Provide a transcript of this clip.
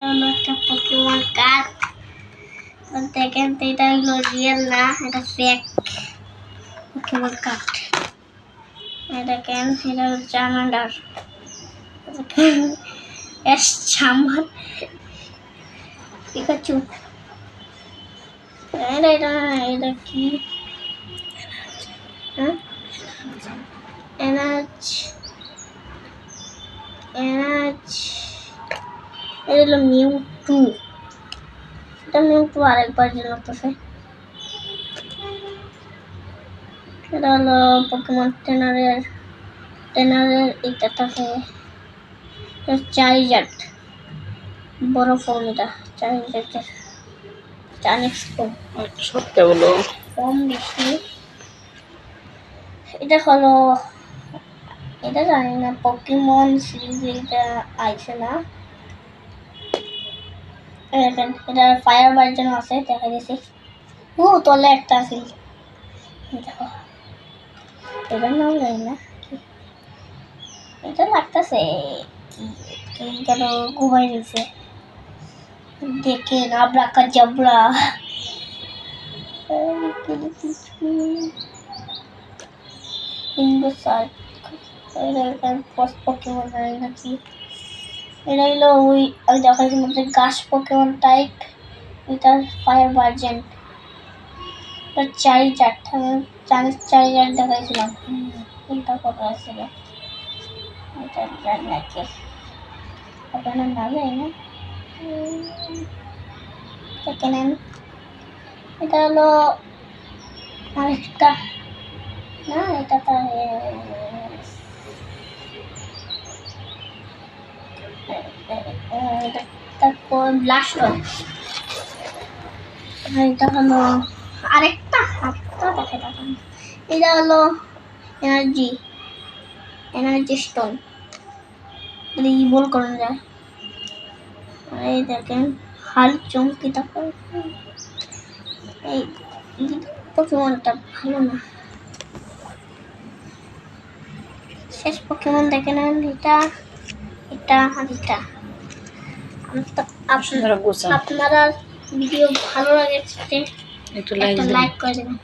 হলো একটা Pokemon card. দেখেন তো এটা হলো রিয়েল না, এটা ফেক পোকেমন কার্ড। দেখেন এটা হলো চার্মান্ডার, এস চার্মান পিকাচু। এটা এটা এটা কি এনার্জ এনার্জ এটা হলো মিউটু। এটা মিউটু আরেকবার জন্য করতেছে। এটা হলো পোকেমন ট্রেনারের এটা থাকে চারিজাট বড় ফর্ম। এটা চারিজাটের চাইনিজ ফর্ম। আচ্ছা কেবলো ফর্ম বেশি। এটা হলো এটা জানি না পোকেমন সিরিজে এটা আইছে না। দেখেন এটা ফায়ার ভার্জন আছে, দেখা দিয়েছি। তলে একটা আছে, দেখো এটার নাম জানি না। এটা লাগতেছে কি যেন ঘুমাই দিয়েছে। দেখেন আব্রাকা জাবরা। এটা হলো ওই আমি দেখাইছি মধ্যে গাছ পোকেমন টাইপ। এটা ফায়ার ভার্জন, এটা চারিজাট। আমি চারিজাট দেখাইছিলাম। কোনটা করা ছিল এটা জানি না, কে আপনার না জানি না। দেখেন এটা হলো আরেকটা না, এটা তারপর ব্লাস্টন। এটা হলো আরেকটা দেখে দেখেন। এটা হলো এনার্জি স্টোন, এটা ইভল করা যায়। এই দেখেন হাল চমকি তারপর এই পোকেমনটা ভালো না। শেষ পোকেমন দেখে নেন, এটা এটা আর এটা। আপনারা ভিডিও ভালো লাগে একটু লাইক করে দেবেন।